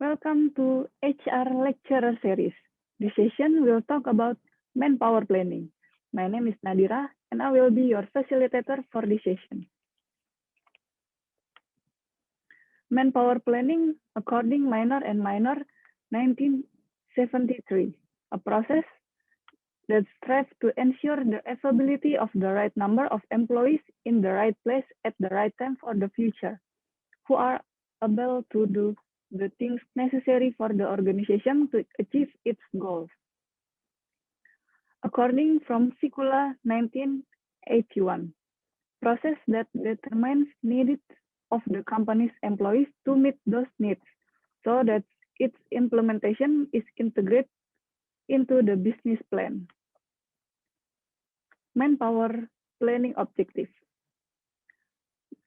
Welcome to HR Lecturer Series. This session will talk about manpower planning. My name is Nadira and I will be your facilitator for this session. Manpower planning according Minor and Minor 1973, a process that strives to ensure the availability of the right number of employees in the right place at the right time for the future, who are able to do the things necessary for the organization to achieve its goals. According from Sikula 1981, process that determines needs of the company's employees to meet those needs so that its implementation is integrated into the business plan. Manpower planning objectives.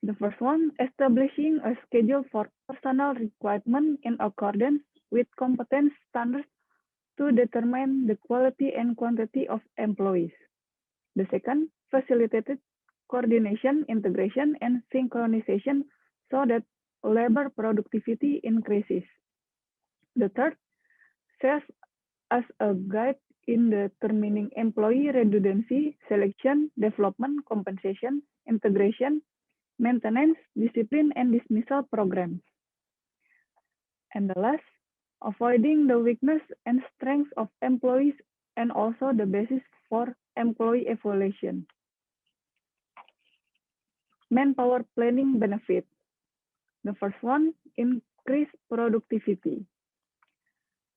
The first one, establishing a schedule for personnel requirement in accordance with competence standards to determine the quality and quantity of employees. The second, facilitated coordination, integration, and synchronization so that labor productivity increases. The third, serves as a guide in determining employee redundancy, selection, development, compensation, integration, maintenance, discipline, and dismissal programs. And the last, avoiding the weakness and strengths of employees and also the basis for employee evaluation. Manpower planning benefit. The first one, increase productivity.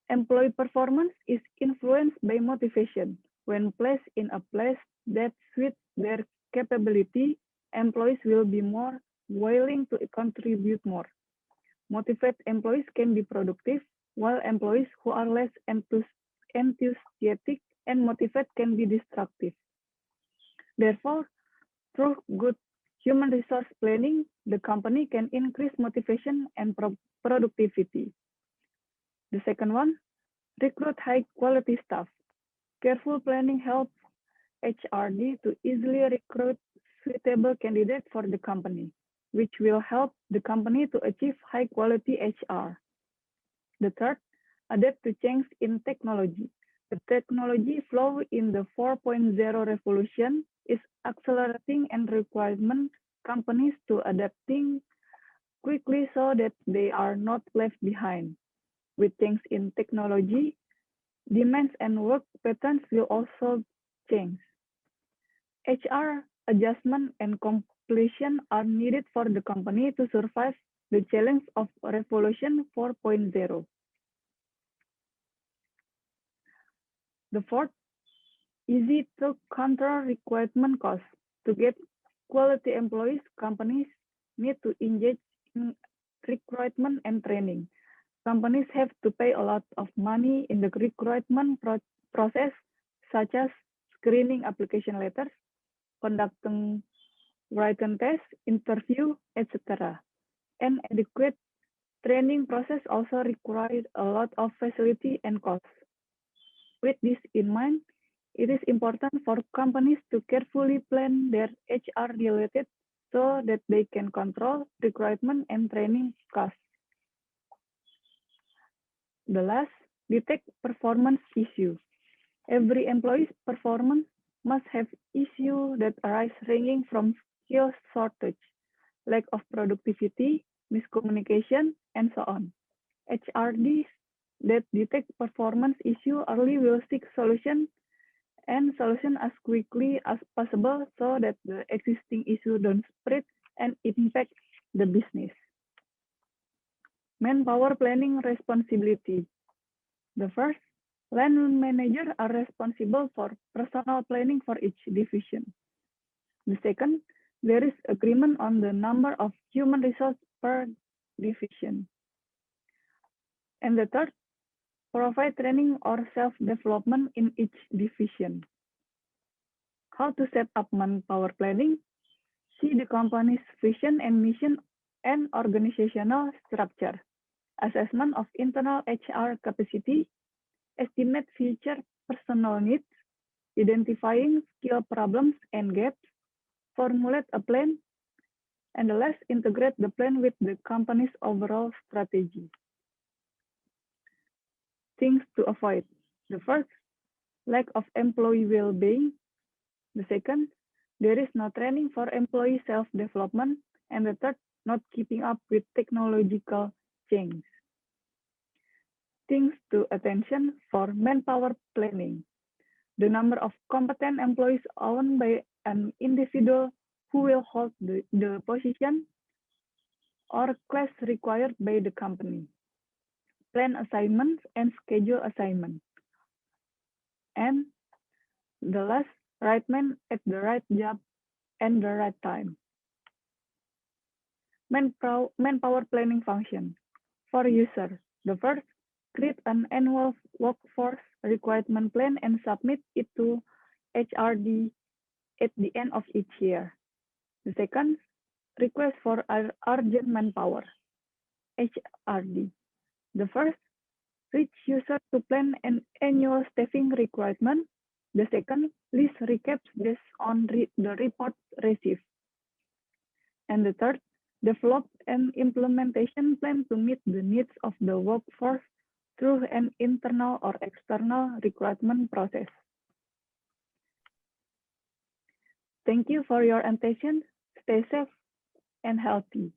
Employee performance is influenced by motivation. When placed in a place that suits their capability, employees will be more willing to contribute more. Motivated employees can be productive, while employees who are less enthusiastic and motivated can be destructive. Therefore, through good human resource planning, the company can increase motivation and productivity. The second one, recruit high-quality staff. Careful planning helps HRD to easily recruit suitable candidates for the company, which will help the company to achieve high-quality HR. The third, adapt to change in technology. The technology flow in the 4.0 revolution is accelerating and requires companies to adapting quickly so that they are not left behind. With things in technology, demands and work patterns will also change. HR adjustment and completion are needed for the company to survive the challenge of Revolution 4.0. The fourth, easy to control recruitment costs. To get quality employees, companies need to engage in recruitment and training. Companies have to pay a lot of money in the recruitment process, such as screening application letters, conducting written tests, interview, etc. An adequate training process also requires a lot of facility and costs. With this in mind, it is important for companies to carefully plan their HR related so that they can control recruitment and training costs. The last, detect performance issues. Every employee's performance must have issues that arise ranging from skill shortage, lack of productivity, miscommunication, and so on. HRDs that detect performance issue early will seek solution as quickly as possible so that the existing issue don't spread and impact the business. Manpower planning responsibility. The first, line managers are responsible for personnel planning for each division. The second, there is agreement on the number of human resources per division. And the third, provide training or self-development in each division. How to set up manpower planning? See the company's vision and mission and organizational structure. Assessment of internal HR capacity, estimate future personnel needs, identifying skill problems and gaps, formulate a plan, and the last, integrate the plan with the company's overall strategy. things to avoid. The first, lack of employee well-being. The second, there is no training for employee self-development. And the third, not keeping up with technological change. Things to attention for manpower planning. The number of competent employees owned by an individual who will hold the position or class required by the company. Plan assignments and schedule assignment. And the last, right man at the right job and the right time. Manpower planning function. For user, the first, create an annual workforce requirement plan and submit it to HRD at the end of each year. The second, request for urgent manpower, HRD. The first, reach user to plan an annual staffing requirement. The second, list recaps based on the report received. And the third, develop an implementation plan to meet the needs of the workforce through an internal or external requirement process. Thank you for your attention. Stay safe and healthy.